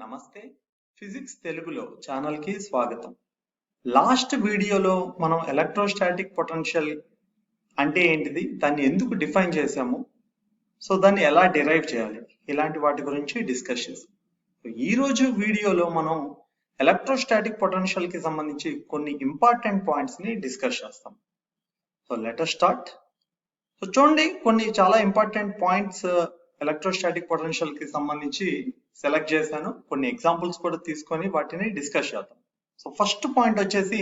నమస్తే ఫిజిక్స్ తెలుగులో ఛానల్ కి స్వాగతం. లాస్ట్ వీడియోలో మనం ఎలక్ట్రోస్టాటిక్ పొటెన్షియల్ అంటే ఏంటిది, దాన్ని ఎందుకు డిఫైన్ చేసాము, సో దాన్ని ఎలా డిరైవ్ చేయాలి, ఇలాంటి వాటి గురించి డిస్కస్ చేసాం. ఈ రోజు వీడియోలో మనం ఎలక్ట్రోస్టాటిక్ పొటెన్షియల్ కి సంబంధించి కొన్ని ఇంపార్టెంట్ పాయింట్స్ ని డిస్కస్ చేస్తాం. So let us start. So చూడండి, కొన్ని చాలా ఇంపార్టెంట్ పాయింట్స్ ఎలక్ట్రోస్టాటిక్ పొటెన్షియల్ కి సంబంధించి సెలెక్ట్ చేశాను. కొన్ని ఎగ్జాంపుల్స్ కూడా తీసుకొని వాటిని డిస్కస్ చేద్దాం. సో ఫస్ట్ పాయింట్ వచ్చేసి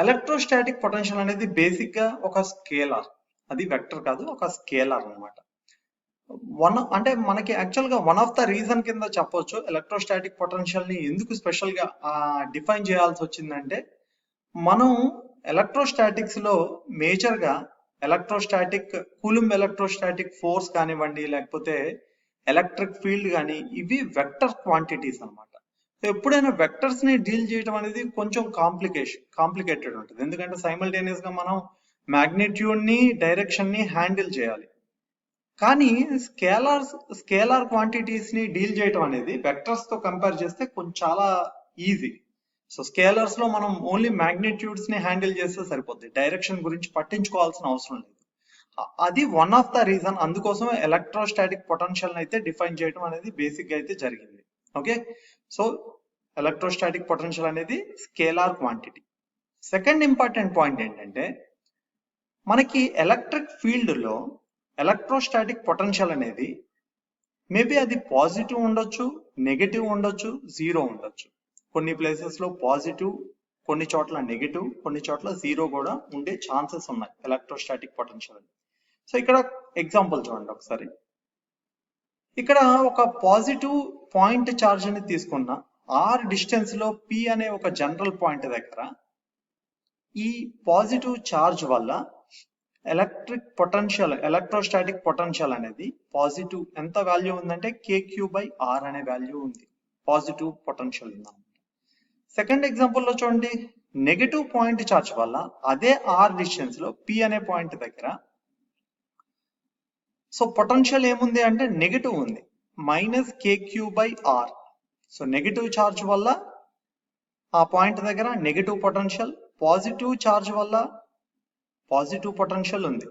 ఎలక్ట్రోస్టాటిక్ పొటెన్షియల్ అనేది బేసిక్ గా ఒక స్కేలార్, అది వెక్టర్ కాదు, ఒక స్కేలార్ అన్నమాట. అంటే మనకి యాక్చువల్ గా వన్ ఆఫ్ ద రీజన్ కింద చెప్పొచ్చు ఎలక్ట్రోస్టాటిక్ పొటెన్షియల్ ని ఎందుకు స్పెషల్ గా డిఫైన్ చేయాల్సి వచ్చిందంటే, మనం ఎలక్ట్రోస్టాటిక్స్ లో మేజర్ గా ఎలక్ట్రోస్టాటిక్ కూలుంబ్ ఎలక్ట్రోస్టాటిక్ ఫోర్స్ కానివ్వండి, లేకపోతే ఎలక్ట్రిక్ ఫీల్డ్ కానీ, ఇవి వెక్టర్ క్వాంటిటీస్ అన్నమాట. సో ఎప్పుడైనా వెక్టర్స్ ని డీల్ చేయడం అనేది కొంచెం కాంప్లికేటెడ్ ఉంటుంది, ఎందుకంటే సైమల్టేనియస్ గా మనం మ్యాగ్నిట్యూడ్ ని, డైరెక్షన్ ని హ్యాండిల్ చేయాలి. కానీ స్కేలార్ క్వాంటిటీస్ ని డీల్ చేయడం అనేది వెక్టర్స్ తో కంపేర్ చేస్తే కొంచెం చాలా ఈజీ. సో స్కేలర్స్ లో మనం ఓన్లీ మ్యాగ్నిట్యూడ్స్ ని హ్యాండిల్ చేస్తే సరిపోద్ది, డైరెక్షన్ గురించి పట్టించుకోవాల్సిన అవసరం లేదు. అది వన్ ఆఫ్ ద రీజన్, అందుకోసం ఎలక్ట్రోస్టాటిక్ పొటెన్షియల్ అయితే డిఫైన్ చేయడం అనేది బేసిక్ గా అయితే జరిగింది. ఓకే, సో ఎలక్ట్రోస్టాటిక్ పొటెన్షియల్ అనేది scalar quantity. Second important point ఏంటంటే, మనకి ఎలక్ట్రిక్ ఫీల్డ్ లో ఎలక్ట్రోస్టాటిక్ పొటెన్షియల్ అనేది మేబీ అది పాజిటివ్ ఉండొచ్చు, నెగటివ్ ఉండొచ్చు, జీరో ఉండొచ్చు. కొన్ని ప్లేసెస్ లో పాజిటివ్, కొన్ని చోట్ల నెగటివ్, కొన్ని చోట్ల జీరో కూడా ఉండే ఛాన్సెస్ ఉన్నాయి ఎలక్ట్రోస్టాటిక్ పొటెన్షియల్. సో ఇక్కడ ఎగ్జాంపుల్ చూడండి ఒకసారి. ఇక్కడ ఒక పాజిటివ్ పాయింట్ ఛార్జ్ ని తీసుకున్న ఆర్ డిస్టెన్స్ లో పి అనే ఒక జనరల్ పాయింట్ దగ్గర ఈ పాజిటివ్ ఛార్జ్ వల్ల ఎలక్ట్రోస్టాటిక్ పొటెన్షియల్ అనేది పాజిటివ్ ఎంత వాల్యూ ఉందంటే KQ/R అనే వాల్యూ ఉంది, పాజిటివ్ పొటెన్షియల్ ఉంది. సెకండ్ ఎగ్జాంపుల్ లో చూడండి, నెగటివ్ పాయింట్ ఛార్జ్ వల్ల అదే ఆర్ డిస్టెన్స్ లో పి అనే పాయింట్ దగ్గర సో పొటెన్షియల్ ఏముంది అంటే నెగటివ్ ఉంది, -KQ/R. సో నెగటివ్ ఛార్జ్ వల్ల ఆ పాయింట్ దగ్గర నెగటివ్ పొటెన్షియల్, పాజిటివ్ ఛార్జ్ వల్ల పాజిటివ్ పొటెన్షియల్ ఉంది.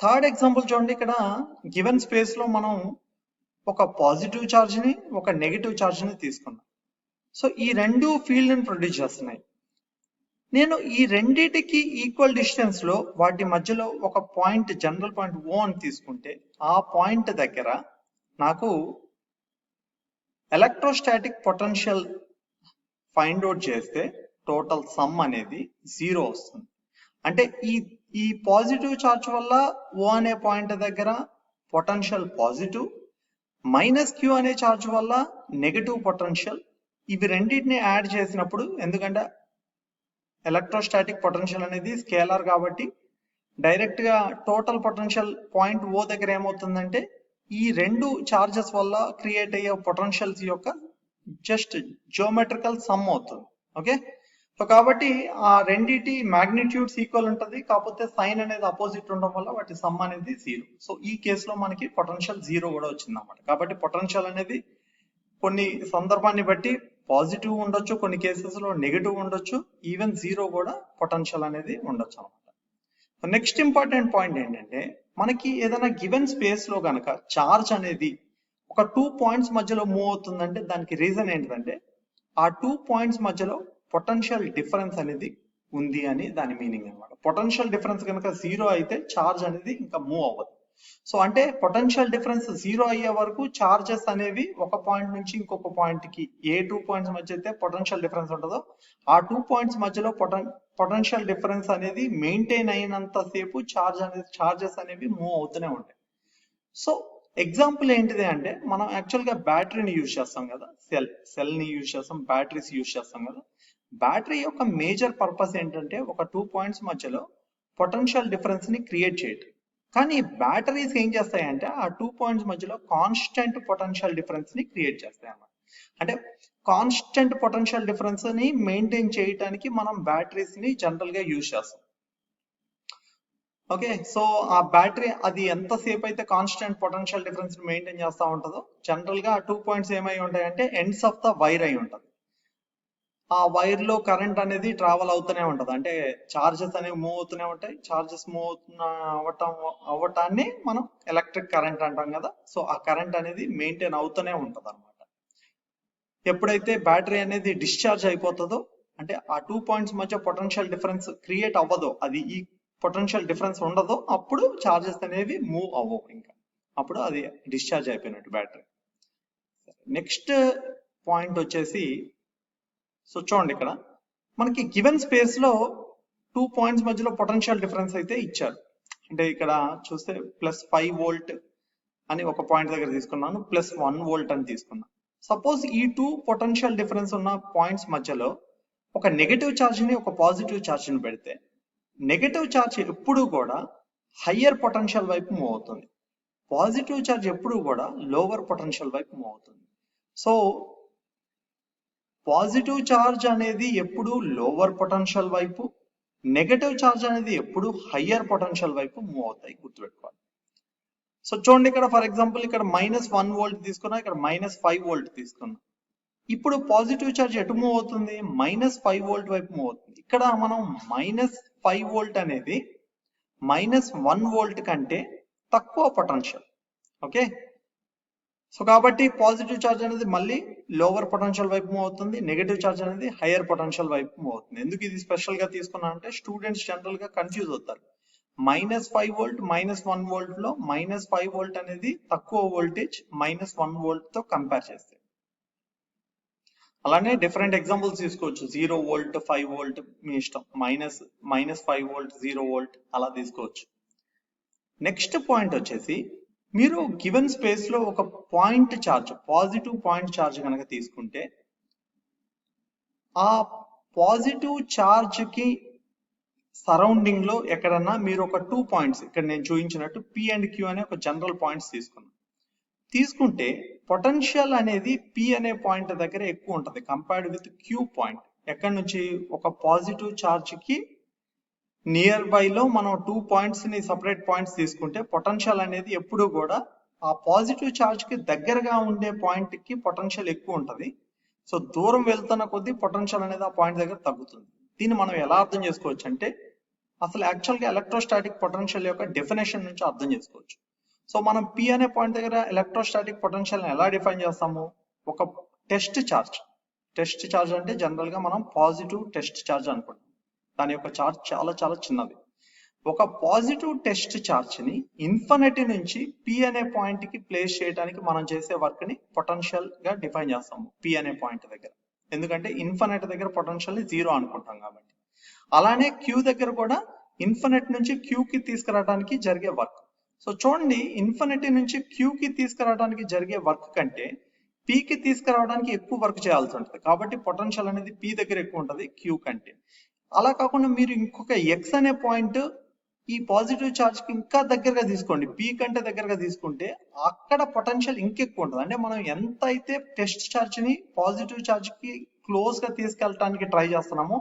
థర్డ్ ఎగ్జాంపుల్ చూడండి, ఇక్కడ గివెన్ స్పేస్ లో మనం ఒక పాజిటివ్ ఛార్జ్ ని, ఒక నెగటివ్ ఛార్జ్ ని తీసుకున్నాం. సో ఈ రెండు ఫీల్డ్ ని ప్రొడ్యూస్ చేస్తున్నాయి. నేను ఈ రెండిటికి ఈక్వల్ డిస్టెన్స్ లో వాటి మధ్యలో ఒక పాయింట్, జనరల్ పాయింట్ O అని తీసుకుంటే, ఆ పాయింట్ దగ్గర నాకు ఎలక్ట్రోస్టాటిక్ పొటెన్షియల్ ఫైండ్ అవుట్ చేస్తే టోటల్ సమ్ అనేది జీరో వస్తుంది. అంటే ఈ పాజిటివ్ ఛార్జ్ వల్ల O అనే పాయింట్ దగ్గర పొటెన్షియల్ పాజిటివ్, -Q అనే ఛార్జ్ వల్ల నెగటివ్ పొటెన్షియల్, ఇవి రెండింటిని యాడ్ చేసినప్పుడు, ఎందుకంటే ఎలక్ట్రోస్టాటిక్ పొటెన్షియల్ అనేది స్కేలార్ కాబట్టి డైరెక్ట్ గా టోటల్ పొటెన్షియల్ పాయింట్ O దగ్గర ఏమవుతుందంటే, ఈ రెండు చార్జెస్ వల్ల క్రియేట్ అయ్యే పొటెన్షియల్స్ యొక్క జస్ట్ జియోమెట్రికల్ సమ్ అవుతుంది. ఓకే, సో కాబట్టి ఆ రెండిటి మ్యాగ్నిట్యూడ్స్ ఈక్వల్ ఉంటుంది, కాకపోతే సైన్ అనేది అపోజిట్ ఉండడం వల్ల వాటి సమ్ అనేది జీరో. సో ఈ కేసులో మనకి పొటెన్షియల్ జీరో కూడా వచ్చింది అన్నమాట. కాబట్టి పొటెన్షియల్ అనేది కొన్ని సందర్భాన్ని బట్టి పాజిటివ్ ఉండొచ్చు, కొన్ని కేసెస్ లో నెగటివ్ ఉండొచ్చు, ఈవెన్ జీరో కూడా పొటెన్షియల్ అనేది ఉండొచ్చు అనమాట. నెక్స్ట్ ఇంపార్టెంట్ పాయింట్ ఏంటంటే, మనకి ఏదైనా గివెన్ స్పేస్ లో కనుక చార్జ్ అనేది ఒక 2 పాయింట్స్ మధ్యలో మూవ్ అవుతుందంటే దానికి రీజన్ ఏంటంటే, ఆ 2 పాయింట్స్ మధ్యలో పొటెన్షియల్ డిఫరెన్స్ అనేది ఉంది అని దాని మీనింగ్ అనమాట. పొటెన్షియల్ డిఫరెన్స్ కనుక జీరో అయితే చార్జ్ అనేది ఇంకా మూవ్ అవ్వదు. సో అంటే పొటెన్షియల్ డిఫరెన్స్ జీరో అయ్యే వరకు చార్జెస్ అనేవి ఒక పాయింట్ నుంచి ఇంకొక పాయింట్ కి, ఏ 2 పాయింట్స్ మధ్య అయితే పొటెన్షియల్ డిఫరెన్స్ ఉంటుందో ఆ 2 పాయింట్స్ మధ్యలో పొటెన్షియల్ డిఫరెన్స్ అనేది మెయింటైన్ అయినంత సేపు చార్జెస్ అనేవి మూవ్ అవుతూనే ఉంటాయి. సో ఎగ్జాంపుల్ ఏంటిది అంటే, మనం యాక్చువల్ గా బ్యాటరీని యూజ్ చేస్తాం కదా, సెల్ ని యూజ్ చేస్తాం, బ్యాటరీస్ యూజ్ చేస్తాం కదా. బ్యాటరీ యొక్క మేజర్ పర్పస్ ఏంటంటే, ఒక 2 పాయింట్స్ మధ్యలో పొటెన్షియల్ డిఫరెన్స్ ని క్రియేట్ చేయటం. కానీ బ్యాటరీస్ ఏం చేస్తాయంటే, ఆ 2 పాయింట్స్ మధ్యలో కాన్స్టెంట్ పొటెన్షియల్ డిఫరెన్స్ ని క్రియేట్ చేస్తాయి అన్నమాట. అంటే కాన్స్టెంట్ పొటెన్షియల్ డిఫరెన్స్ ని మెయింటైన్ చేయడానికి మనం బ్యాటరీస్ ని జనరల్ గా యూజ్ చేస్తాం. ఓకే, సో ఆ బ్యాటరీ అది ఎంతసేపు అయితే కాన్స్టెంట్ పొటెన్షియల్ డిఫరెన్స్ మెయింటైన్ చేస్తూ ఉంటుందో జనరల్ గా 2 పాయింట్స్ ఏమై ఉంటాయంటే ఎండ్స్ ఆఫ్ ద వైర్ అయి ఉంటుంది. ఆ వైర్ లో కరెంట్ అనేది ట్రావెల్ అవుతూనే ఉంటది, అంటే చార్జెస్ అనేవి మూవ్ అవుతూనే ఉంటాయి. చార్జెస్ మూవ్ అవ్వటాన్ని మనం ఎలక్ట్రిక్ కరెంట్ అంటాం కదా. సో ఆ కరెంట్ అనేది మెయింటైన్ అవుతూనే ఉంటది అనమాట. ఎప్పుడైతే బ్యాటరీ అనేది డిశ్చార్జ్ అయిపోతుందో, అంటే ఆ 2 పాయింట్స్ మధ్య పొటెన్షియల్ డిఫరెన్స్ క్రియేట్ అవ్వదో, అది ఈ పొటెన్షియల్ డిఫరెన్స్ ఉండదో, అప్పుడు చార్జెస్ అనేవి మూవ్ అవ్వవు, ఇంకా అప్పుడు అది డిశ్చార్జ్ అయిపోయినట్టు బ్యాటరీ. నెక్స్ట్ పాయింట్ వచ్చేసి, సో చూడండి ఇక్కడ మనకి గివెన్ స్పేస్ లో 2 పాయింట్స్ మధ్యలో పొటెన్షియల్ డిఫరెన్స్ అయితే ఇచ్చారు. అంటే ఇక్కడ చూస్తే +5 వోల్ట్ అని ఒక పాయింట్ దగ్గర తీసుకున్నాను, +1 వోల్ట్ అని తీసుకున్నాను. సపోజ్ ఈ 2 పొటెన్షియల్ డిఫరెన్స్ ఉన్న పాయింట్స్ మధ్యలో ఒక నెగటివ్ ఛార్జ్ ని ఒక పాజిటివ్ ఛార్జ్ ని పెడితే, నెగటివ్ ఛార్జ్ ఎప్పుడు కూడా హయ్యర్ పొటెన్షియల్ వైపు మూవ్ అవుతుంది, పాజిటివ్ ఛార్జ్ ఎప్పుడు కూడా లోవర్ పొటెన్షియల్ వైపు మూవ్ అవుతుంది. సో పాజిటివ్ ఛార్జ్ అనేది ఎప్పుడు లోవర్ పొటెన్షియల్ వైపు, నెగటివ్ ఛార్జ్ అనేది ఎప్పుడు హయ్యర్ పొటెన్షియల్ వైపు మూవ్ అవుతాయి, గుర్తుపెట్టుకోవాలి. సో చూడండి ఇక్కడ ఫర్ ఎగ్జాంపుల్ ఇక్కడ -1 వోల్ట్ తీసుకున్నా, ఇక్కడ -5 వోల్ట్ తీసుకున్నా. ఇప్పుడు పాజిటివ్ ఛార్జ్ ఎటు మూవ్ అవుతుంది, -5 వోల్ట్ వైపు మూవ్ అవుతుంది. ఇక్కడ మనం -5 వోల్ట్ అనేది -1 వోల్ట్ కంటే తక్కువ పొటెన్షియల్. ఓకే, సో కాబట్టి పాజిటివ్ ఛార్జ్ అనేది మళ్ళీ లోవర్ పొటెన్షియల్ వైపు మూవ్ అవుతుంది, నెగటివ్ ఛార్జ్ అనేది హైయర్ పొటెన్షియల్ వైపు మూవ్ అవుతుంది. ఎందుకు ఇది స్పెషల్ గా తీసుకున్నా అంటే స్టూడెంట్స్ జనరల్ గా కన్ఫ్యూజ్ అవుతారు. -5 వోల్ట్ -1 వోల్ట్ లో -5 వోల్ట్ అనేది తక్కువ వోల్టేజ్ -1 వోల్ట్ తో కంపేర్ చేస్తే. అలానే డిఫరెంట్ ఎగ్జాంపుల్స్ తీసుకోవచ్చు, 0 వోల్ట్ 5 వోల్ట్ మీ ఇష్టం, -5 వోల్ట్ 0 వోల్ట్ అలా తీసుకోవచ్చు. నెక్స్ట్ పాయింట్ వచ్చేసి, మీరు గివెన్ స్పేస్ లో ఒక point charge, positive point charge కనుక తీసుకుంటే, ఆ పాజిటివ్ ఛార్జ్ కి సరౌండింగ్ లో ఎక్కడన్నా మీరు ఒక 2 పాయింట్స్, ఇక్కడ నేను చూపించినట్టు P అండ్ Q అనే ఒక జనరల్ పాయింట్స్ తీసుకుంటే పొటెన్షియల్ అనేది P అనే పాయింట్ దగ్గర ఎక్కువ ఉంటుంది కంపేర్డ్ విత్ Q పాయింట్. ఎక్కడి నుంచి, ఒక పాజిటివ్ ఛార్జ్ కి నియర్ బై లో మనం 2 పాయింట్స్ ని సపరేట్ పాయింట్స్ తీసుకుంటే పొటెన్షియల్ అనేది ఎప్పుడు కూడా ఆ పాజిటివ్ ఛార్జ్ కి దగ్గరగా ఉండే పాయింట్ కి పొటెన్షియల్ ఎక్కువ ఉంటది. సో దూరం వెళ్తున్న కొద్దీ పొటెన్షియల్ అనేది ఆ పాయింట్ దగ్గర తగ్గుతుంది. దీన్ని మనం ఎలా అర్థం చేసుకోవచ్చు అంటే, అసలు యాక్చువల్ గా ఎలక్ట్రోస్టాటిక్ పొటెన్షియల్ యొక్క డెఫినేషన్ నుంచి అర్థం చేసుకోవచ్చు. సో మనం P అనే పాయింట్ దగ్గర ఎలక్ట్రోస్టాటిక్ పొటెన్షియల్ ఎలా డిఫైన్ చేస్తాము, ఒక టెస్ట్ ఛార్జ్ అంటే జనరల్ గా మనం పాజిటివ్ టెస్ట్ ఛార్జ్ అనుకుంటాం. దాని యొక్క ఛార్జ్ చాలా చాలా చిన్నది. ఒక పాజిటివ్ టెస్ట్ ఛార్జ్ ని ఇన్ఫినిటీ నుంచి P అనే పాయింట్ కి ప్లేస్ చేయడానికి మనం చేసే వర్క్ ని పొటెన్షియల్ గా డిఫైన్ చేస్తాము P అనే పాయింట్ దగ్గర. ఎందుకంటే ఇన్ఫినిటీ దగ్గర పొటెన్షియల్ ని 0 అనుకుంటాం కాబట్టి. అలానే Q దగ్గర కూడా ఇన్ఫినిటీ నుంచి Q కి తీసుకురావడానికి జరిగే వర్క్. సో చూడండి, ఇన్ఫినిటీ నుంచి Q కి తీసుకురావడానికి జరిగే వర్క్ కంటే P కి తీసుకురావడానికి ఎక్కువ వర్క్ చేయాల్సి ఉంటుంది. కాబట్టి పొటెన్షియల్ అనేది P దగ్గర ఎక్కువ ఉంటుంది Q కంటే. అలా కాకుండా మీరు ఇంకొక X అనే పాయింట్ ఈ పాజిటివ్ ఛార్జ్ కి ఇంకా దగ్గరగా తీసుకోండి, P కంటే దగ్గరగా తీసుకుంటే అక్కడ పొటెన్షియల్ ఇంకెక్కువ ఉంటుంది. అంటే మనం ఎంత అయితే టెస్ట్ ఛార్జ్ ని పాజిటివ్ ఛార్జ్ కి క్లోజ్ గా తీసుకెళ్ళడానికి ట్రై చేస్తున్నామో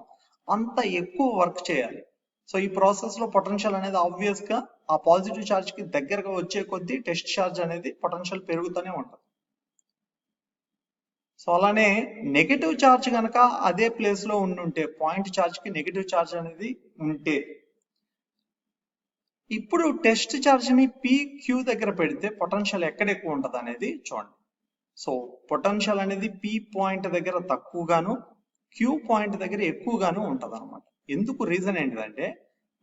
అంత ఎక్కువ వర్క్ చేయాలి. సో ఈ ప్రాసెస్ లో పొటెన్షియల్ అనేది ఆబ్వియస్ గా ఆ పాజిటివ్ ఛార్జ్ కి దగ్గరగా వచ్చే కొద్దీ టెస్ట్ ఛార్జ్ అనేది పొటెన్షియల్ పెరుగుతూనే ఉంటుంది. సో అలానే నెగటివ్ ఛార్జ్ కనుక అదే ప్లేస్ లో ఉండుంటే, పాయింట్ ఛార్జ్ కి నెగటివ్ ఛార్జ్ అనేది ఉంటే, ఇప్పుడు టెస్ట్ ఛార్జ్ ని PQ దగ్గర పెడితే పొటెన్షియల్ ఎక్కడ ఎక్కువ ఉంటుంది అనేది చూడండి. సో పొటెన్షియల్ అనేది P పాయింట్ దగ్గర తక్కువగాను Q పాయింట్ దగ్గర ఎక్కువగాను ఉంటది అనమాట. ఎందుకు రీజన్ ఏంటిదంటే,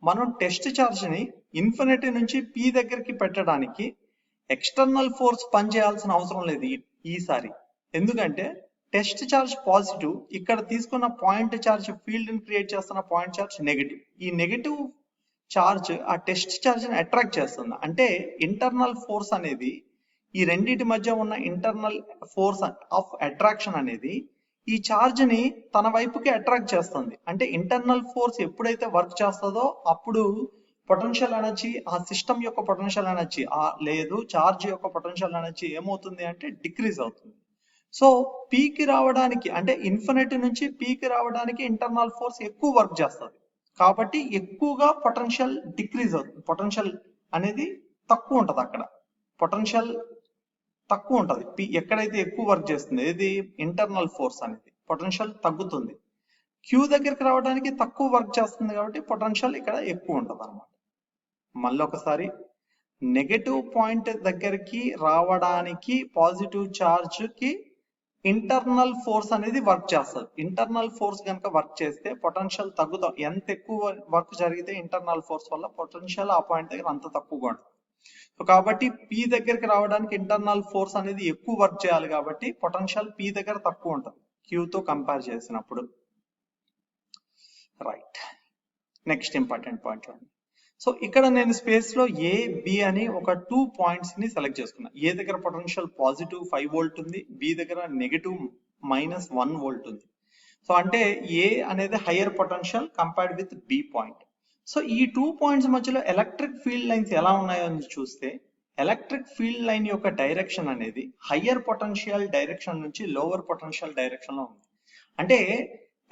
మనం టెస్ట్ ఛార్జ్ ని ఇన్ఫినిటీ నుంచి P దగ్గరికి పెట్టడానికి ఎక్స్టర్నల్ ఫోర్స్ పనిచేయాల్సిన అవసరం లేదు ఈసారి. ఎందుకంటే టెస్ట్ ఛార్జ్ పాజిటివ్, ఇక్కడ తీసుకున్న పాయింట్ ఛార్జ్ ఫీల్డ్ ని క్రియేట్ చేస్తున్న పాయింట్ ఛార్జ్ నెగటివ్. ఈ నెగటివ్ ఛార్జ్ ఆ టెస్ట్ ఛార్జ్ ని అట్రాక్ట్ చేస్తుంది. అంటే ఇంటర్నల్ ఫోర్స్ అనేది, ఈ రెండింటి మధ్య ఉన్న ఇంటర్నల్ ఫోర్స్ ఆఫ్ అట్రాక్షన్ అనేది ఈ ఛార్జ్ ని తన వైపుకి అట్రాక్ట్ చేస్తుంది. అంటే ఇంటర్నల్ ఫోర్స్ ఎప్పుడైతే వర్క్ చేస్తుందో అప్పుడు పొటెన్షియల్ ఎనర్జీ, ఆ సిస్టమ్ యొక్క పొటెన్షియల్ ఎనర్జీ లేదు ఛార్జ్ యొక్క పొటెన్షియల్ ఎనర్జీ ఏమవుతుంది అంటే డిక్రీజ్ అవుతుంది. సో పీకి రావడానికి, అంటే ఇన్ఫినిటీ నుంచి పీకి రావడానికి ఇంటర్నల్ ఫోర్స్ ఎక్కువ వర్క్ చేస్తుంది. కాబట్టి ఎక్కువగా పొటెన్షియల్ డిక్రీజ్ అవుతుంది, పొటెన్షియల్ అనేది తక్కువ ఉంటుంది అక్కడ, పొటెన్షియల్ తక్కువ ఉంటుంది. పి ఎక్కడైతే ఎక్కువ వర్క్ చేస్తుంది ఏది ఇంటర్నల్ ఫోర్స్ అనేది పొటెన్షియల్ తగ్గుతుంది. క్యూ దగ్గరికి రావడానికి తక్కువ వర్క్ చేస్తుంది కాబట్టి పొటెన్షియల్ ఇక్కడ ఎక్కువ ఉంటుంది అనమాట. మళ్ళీ ఒకసారి, నెగటివ్ పాయింట్ దగ్గరికి రావడానికి పాజిటివ్ చార్జ్ కి ఇంటర్నల్ ఫోర్స్ అనేది వర్క్ చేస్తుంది. ఇంటర్నల్ ఫోర్స్ కనుక వర్క్ చేస్తే పొటెన్షియల్ తగ్గుతాం. ఎంత ఎక్కువ వర్క్ జరిగితే ఇంటర్నల్ ఫోర్స్ వల్ల పొటెన్షియల్ ఆ పాయింట్ దగ్గర అంత తక్కువగా ఉంటుంది. సో కాబట్టి పి దగ్గరికి రావడానికి ఇంటర్నల్ ఫోర్స్ అనేది ఎక్కువ వర్క్ చేయాలి కాబట్టి పొటెన్షియల్ పి దగ్గర తక్కువ ఉంటుంది క్యూతో కంపేర్ చేసినప్పుడు. రైట్, నెక్స్ట్ ఇంపార్టెంట్ పాయింట్ చూడండి. సో ఇక్కడ నేను స్పేస్ లో ఏ బి అని ఒక 2 పాయింట్స్ ని సెలెక్ట్ చేసుకున్నా. ఏ దగ్గర పొటెన్షియల్ పాజిటివ్ 5 వోల్ట్ ఉంది, బి దగ్గర నెగటివ్ -1 వోల్ట్ ఉంది. సో అంటే ఏ అనేది higher potential compared with B point. So ఈ 2 పాయింట్స్ మధ్యలో ఎలక్ట్రిక్ ఫీల్డ్ లైన్స్ ఎలా ఉన్నాయో అని చూస్తే, ఎలక్ట్రిక్ ఫీల్డ్ లైన్ యొక్క డైరెక్షన్ అనేది హయ్యర్ పొటెన్షియల్ డైరెక్షన్ నుంచి లోవర్ పొటెన్షియల్ డైరెక్షన్ లో ఉంది. అంటే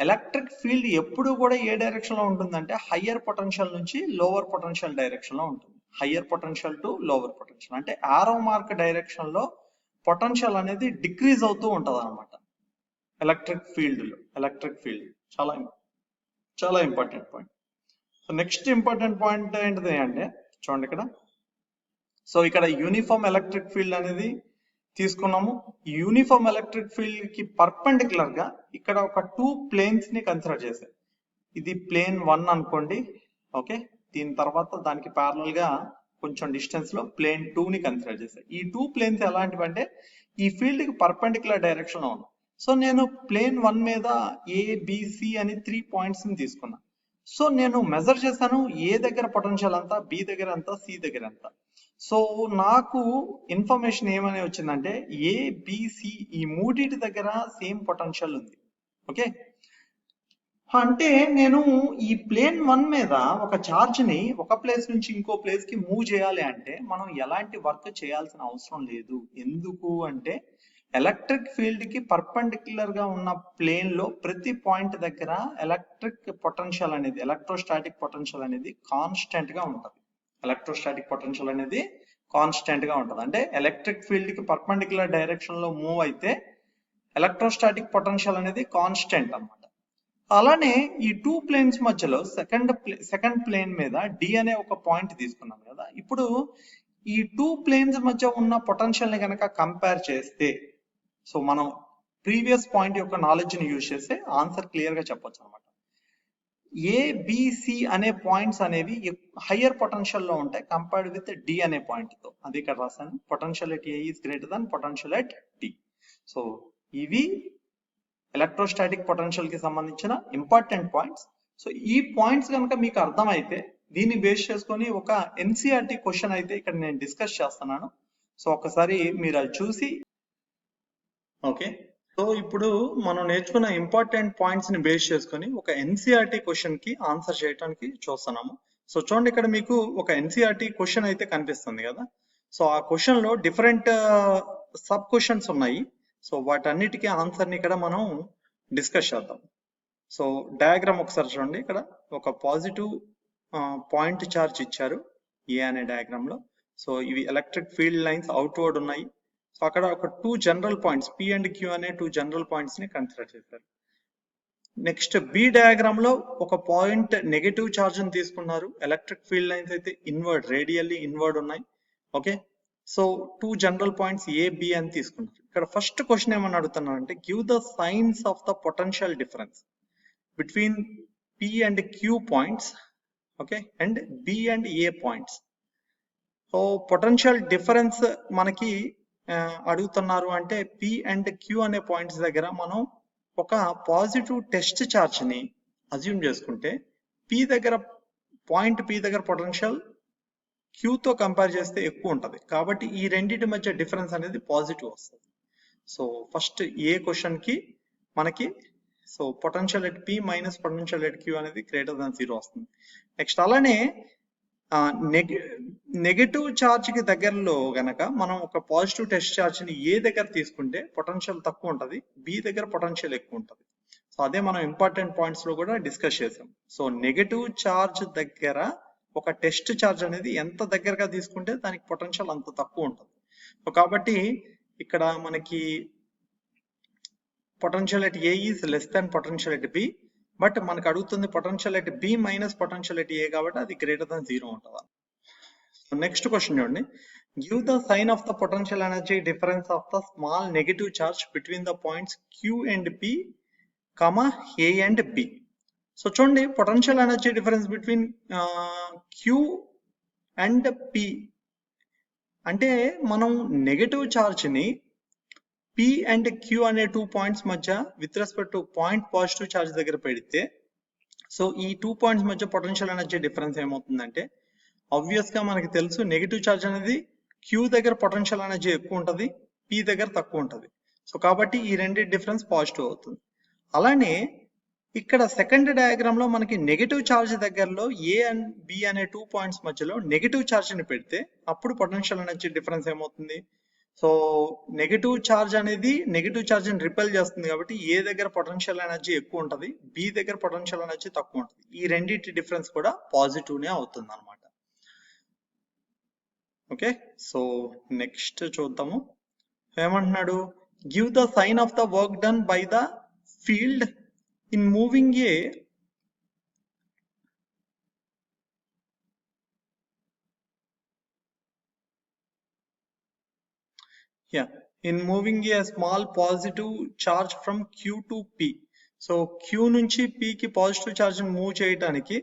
ఎలక్ట్రిక్ ఫీల్డ్ ఎప్పుడు కూడా ఏ డైరెక్షన్ లో ఉంటుందంటే హయ్యర్ పొటెన్షియల్ నుంచి లోవర్ పొటెన్షియల్ డైరెక్షన్ లో ఉంటుంది. Higher potential to lower potential అంటే ఆరో మార్క్ డైరెక్షన్ లో పొటెన్షియల్ అనేది డిక్రీజ్ అవుతూ ఉంటది అనమాట ఎలక్ట్రిక్ ఫీల్డ్ లో. ఎలక్ట్రిక్ ఫీల్డ్ చాలా చాలా important point. So next important point ఏంటిది అంటే చూడండి ఇక్కడ. సో ఇక్కడ యూనిఫామ్ ఎలక్ట్రిక్ ఫీల్డ్ అనేది తీసుకున్నాము. యూనిఫామ్ ఎలక్ట్రిక్ ఫీల్డ్ కి పర్పెండిక్యులర్ గా ఇక్కడ ఒక 2 ప్లేన్స్ ని కన్సిడర్ చేశారు. ఇది ప్లేన్ 1 అనుకోండి, ఓకే. దీని తర్వాత దానికి ప్యారలల్ గా కొంచెం డిస్టెన్స్ లో ప్లేన్ 2 ని కన్సిడర్ చేశారు. ఈ 2 ప్లేన్స్ ఎలాంటివి అంటే ఈ ఫీల్డ్ కి పర్పెండిక్యులర్ డైరెక్షన్ లో ఉన్నాయి. సో నేను ప్లేన్ 1 మీద ఏబిసి అని 3 పాయింట్స్ ని తీసుకున్నా. సో నేను మెజర్ చేశాను ఏ దగ్గర పొటెన్షియల్ అంతా, బి దగ్గర ఎంత, సి దగ్గర ఎంత. సో నాకు ఇన్ఫర్మేషన్ ఏమని వచ్చిందంటే ఏబిసి ఈ మూడింటి దగ్గర సేమ్ పొటెన్షియల్ ఉంది, ఓకే. అంటే నేను ఈ ప్లేన్ 1 మీద ఒక చార్జ్ ని ఒక ప్లేస్ నుంచి ఇంకో ప్లేస్ కి మూవ్ చేయాలి అంటే మనం ఎలాంటి వర్క్ చేయాల్సిన అవసరం లేదు. ఎందుకు అంటే ఎలక్ట్రిక్ ఫీల్డ్ కి పర్పెండిక్యులర్ గా ఉన్న ప్లేన్ లో ప్రతి పాయింట్ దగ్గర ఎలక్ట్రిక్ పొటెన్షియల్ అనేది, ఎలక్ట్రోస్టాటిక్ పొటెన్షియల్ అనేది కాన్స్టెంట్ గా ఉంటుంది. ఎలక్ట్రోస్టాటిక్ పొటెన్షియల్ అనేది కాన్స్టెంట్ గా ఉంటుంది. అంటే ఎలక్ట్రిక్ ఫీల్డ్ కి పర్పెండిక్యులర్ డైరెక్షన్ లో మూవ్ అయితే ఎలక్ట్రోస్టాటిక్ పొటెన్షియల్ అనేది కాన్స్టెంట్ అన్నమాట. అలానే ఈ 2 ప్లేన్స్ మధ్యలో సెకండ్ ప్లేన్ మీద డి అనే ఒక పాయింట్ తీసుకున్నాం కదా. ఇప్పుడు ఈ 2 ప్లేన్స్ మధ్య ఉన్న పొటెన్షియల్ ని కనుక కంపేర్ చేస్తే, సో మనం ప్రీవియస్ పాయింట్ యొక్క నాలెడ్జ్ ని యూజ్ చేస్తే ఆన్సర్ క్లియర్ గా చెప్పొచ్చు అనమాట. ఏబిసి అనే పాయింట్స్ అనేవి హయ్యర్ పొటెన్షియల్ లో ఉంటాయి కంపేర్డ్ విత్ డి అనే పాయింట్ తో. అది ఇక్కడ రాశాను, potential at A is greater than potential at D. So ఇవి ఎలక్ట్రోస్టాటిక్ పొటెన్షియల్ కి సంబంధించిన ఇంపార్టెంట్ పాయింట్స్. సో ఈ పాయింట్స్ కనుక మీకు అర్థమైతే దీన్ని బేస్ చేసుకొని ఒక ఎన్సిఆర్టీ క్వశ్చన్ అయితే ఇక్కడ నేను డిస్కస్ చేస్తున్నాను. సో ఒకసారి మీరు అది చూసి, ఓకే. సో ఇప్పుడు మనం నేర్చుకున్న ఇంపార్టెంట్ పాయింట్స్ ని బేస్ చేసుకొని ఒక ఎన్సిఆర్టీ క్వశ్చన్ కి ఆన్సర్ చేయడానికి చూస్తున్నాము. సో చూడండి, ఇక్కడ మీకు ఒక ఎన్సిఆర్టీ క్వశ్చన్ అయితే కనిపిస్తుంది కదా. సో ఆ క్వశ్చన్ లో డిఫరెంట్ సబ్ క్వశ్చన్స్ ఉన్నాయి. సో వాటన్నిటికీ ఆన్సర్ ని ఇక్కడ మనం డిస్కస్ చేద్దాం. సో డయాగ్రామ్ ఒకసారి చూడండి. ఇక్కడ ఒక పాజిటివ్ పాయింట్ చార్జ్ ఇచ్చారు ఏ అనే డయాగ్రామ్ లో. సో ఇవి ఎలక్ట్రిక్ ఫీల్డ్ లైన్స్ అవుట్వర్డ్ ఉన్నాయి. సో అక్కడ ఒక 2 general points P and Q అనే 2 జనరల్ పాయింట్స్ ని కన్సిడర్ చేశారు. నెక్స్ట్ బి డయాగ్రామ్ లో ఒక పాయింట్ నెగటివ్ చార్జ్ ని తీసుకున్నారు. ఎలక్ట్రిక్ ఫీల్డ్ లైన్స్ అయితే ఇన్వర్డ్, రేడియల్లీ ఇన్వర్డ్ ఉన్నాయి, okay. So 2 general points A B అని తీసుకున్నారు. ఇక్కడ ఫస్ట్ క్వశ్చన్ ఏమని అడుగుతున్నారు అంటే give the signs of the potential difference between P and Q points, okay, and B and A points. So potential difference మనకి అడుగుతున్నారు అంటే పి అండ్ క్యూ అనే పాయింట్స్ దగ్గర మనం ఒక పాజిటివ్ టెస్ట్ చార్జ్ ని అజ్యూమ్ చేసుకుంటే పి దగ్గర పాయింట్ పి దగ్గర పొటెన్షియల్ క్యూతో కంపేర్ చేస్తే ఎక్కువ ఉంటుంది కాబట్టి ఈ రెండింటి మధ్య డిఫరెన్స్ అనేది పాజిటివ్ వస్తుంది. సో ఫస్ట్ ఏ క్వశ్చన్ కి మనకి so potential at P minus potential at Q అనేది గ్రేటర్ దాన్ 0 వస్తుంది. నెక్స్ట్ అలానే నెగటివ్ చార్జ్ కి దగ్గరలో గనక మనం ఒక పాజిటివ్ టెస్ట్ చార్జ్ ని ఏ దగ్గర తీసుకుంటే పొటెన్షియల్ తక్కువ ఉంటుంది, బి దగ్గర పొటెన్షియల్ ఎక్కువ ఉంటుంది. సో అదే మనం ఇంపార్టెంట్ పాయింట్స్ లో కూడా డిస్కస్ చేసాం. సో నెగటివ్ చార్జ్ దగ్గర ఒక టెస్ట్ చార్జ్ అనేది ఎంత దగ్గరగా తీసుకుంటే దానికి పొటెన్షియల్ అంత తక్కువ ఉంటుంది. సో కాబట్టి ఇక్కడ మనకి potential at A is less than potential at B, but మనకు అడుగుతుంది potential at B minus potential at A కాబట్టి అది గ్రేటర్ దాన్ 0 ఉంటుంది. సో నెక్స్ట్ క్వశ్చన్ చూడండి. Give the sign of the potential energy difference of the small negative charge between the points Q and P comma A and B. So చూడండి, potential energy difference between Q and P అంటే మనం negative charge ని P and Q అనే 2 points మధ్య with respect to point positive charge దగ్గర పెడితే, so ఈ 2 points మధ్య పొటెన్షియల్ ఎనర్జీ డిఫరెన్స్ ఏమవుతుందంటే, ఆబ్వియస్ గా మనకి తెలుసు నెగటివ్ చార్జ్ అనేది క్యూ దగ్గర పొటెన్షియల్ ఎనర్జీ ఎక్కువ ఉంటుంది, పి దగ్గర తక్కువ ఉంటుంది. సో కాబట్టి ఈ రెండు డిఫరెన్స్ పాజిటివ్ అవుతుంది. అలానే ఇక్కడ సెకండ్ డయాగ్రామ్ లో మనకి నెగటివ్ చార్జ్ దగ్గరలో ఏ అండ్ బి అనే 2 పాయింట్స్ మధ్యలో నెగటివ్ చార్జ్ ని పెడితే అప్పుడు పొటెన్షియల్ ఎనర్జీ డిఫరెన్స్ ఏమవుతుంది. సో నెగటివ్ చార్జ్ అనేది నెగటివ్ చార్జ్ ని రిపెల్ చేస్తుంది కాబట్టి ఏ దగ్గర పొటెన్షియల్ ఎనర్జీ ఎక్కువ ఉంటుంది, బి దగ్గర పొటెన్షియల్ ఎనర్జీ తక్కువ ఉంటుంది. ఈ రెండింటి డిఫరెన్స్ కూడా పాజిటివ్ నే అవుతుంది అనమాట. ఓకే, సో నెక్స్ట్ చూద్దాము. ఏమంటున్నాడు, give the sign of the work done by the field in moving a small positive charge from Q to P. So Q నుంచి P కి పాజిటివ్ చార్జ్ మూవ్ చేయడానికి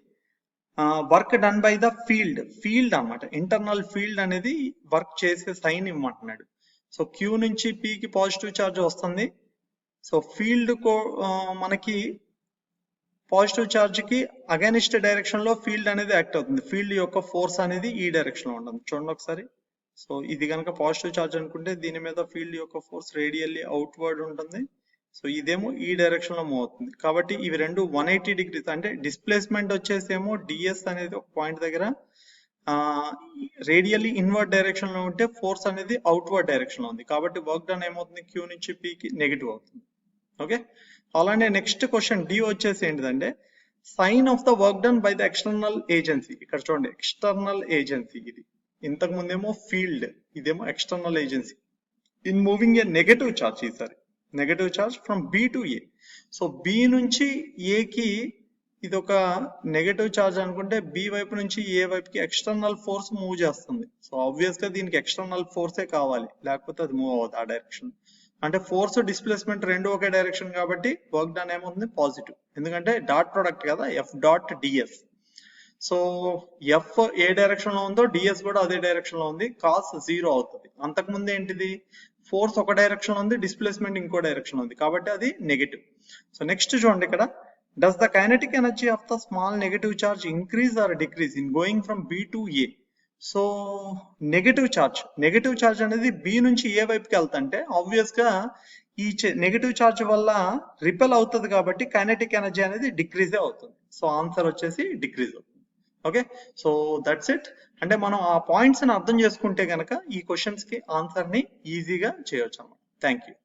work done by the field అన్నమాట. Internal field అనేది work చేసే sign ఇవ్వమంటున్నాడు. So Q నుంచి P కి positive charge వస్తుంది. సో ఫీల్డ్ మనకి పాజిటివ్ చార్జ్ కి అగైనిస్ట్ డైరెక్షన్ లో ఫీల్డ్ అనేది యాక్ట్ అవుతుంది. ఫీల్డ్ యొక్క ఫోర్స్ అనేది ఈ డైరెక్షన్ లో ఉంటుంది. చూడండి ఒకసారి. సో ఇది కనుక పాజిటివ్ చార్జ్ అనుకుంటే దీని మీద ఫీల్డ్ యొక్క ఫోర్స్ రేడియల్లీ అవుట్వర్డ్ ఉంటుంది. సో ఇదేమో ఈ డైరెక్షన్ లో మూవ్ అవుతుంది. కాబట్టి ఇవి రెండు 180 డిగ్రీస్ అంటే డిస్ప్లేస్మెంట్ వచ్చేసేమో డిఎస్ అనేది ఒక పాయింట్ దగ్గర రేడియల్లీ ఇన్వర్డ్ డైరెక్షన్ లో ఉంటే ఫోర్స్ అనేది అవుట్వర్డ్ డైరెక్షన్ లో ఉంది. కాబట్టి వర్క్ డన్ ఏమవుతుంది, క్యూ నుంచి పి కి నెగిటివ్ అవుతుంది. ఓకే, అలానే నెక్స్ట్ క్వశ్చన్ డి వచ్చేసి ఏంటిదంటే, sign of the work done by the external agency. ఇక్కడ చూడండి, ఎక్స్టర్నల్ ఏజెన్సీ ఇది. ఇంతకు ముందేమో ఫీల్డ్, ఇదేమో external agency. In moving a negative charge, ఈసారి negative charge from B to A. So B నుంచి ఏ కి ఇది ఒక నెగటివ్ చార్జ్ అనుకుంటే, బి వైపు నుంచి ఏ వైపుకి ఎక్స్టర్నల్ ఫోర్స్ మూవ్ చేస్తుంది. సో ఆబ్వియస్ గా దీనికి ఎక్స్టర్నల్ ఫోర్సే కావాలి, లేకపోతే అది మూవ్ అవ్వదు ఆ డైరెక్షన్. అంటే ఫోర్స్ డిస్ప్లేస్మెంట్ రెండు ఒకే డైరెక్షన్ కాబట్టి వర్క్ డన్ ఏమవుతుంది, పాజిటివ్. ఎందుకంటే డాట్ ప్రొడక్ట్ కదా, F dot ds. So F ఏ డైరెక్షన్ లో ఉందో డిఎస్ కూడా అదే డైరెక్షన్ లో ఉంది, కాస్ 0 అవుతుంది. అంతకుముందు ఏంటిది, ఫోర్స్ ఒక డైరెక్షన్ లో ఉంది, డిస్ప్లేస్మెంట్ ఇంకో డైరెక్షన్ లో ఉంది కాబట్టి అది నెగటివ్. సో నెక్స్ట్ చూడండి, ఇక్కడ does the kinetic energy of the small negative charge increase or decrease in going from B to A. So negative charge అనేది బి నుంచి ఏ వైపుకి వెళ్తుంటే ఆబ్వియస్ గా ఈ నెగటివ్ చార్జ్ వల్ల రిపెల్ అవుతుంది కాబట్టి కైనెటిక్ ఎనర్జీ అనేది డిక్రీజ్ అవుతుంది. సో ఆన్సర్ వచ్చేసి డిక్రీజ్ అవుతుంది. Okay, so that's it. అంటే మనం ఆ పాయింట్స్ ని అర్థం చేసుకుంటే కనుక ఈ క్వశ్చన్స్ కి ఆన్సర్ ని ఈజీగా చేయొచ్చు అన్నమాట. Thank you.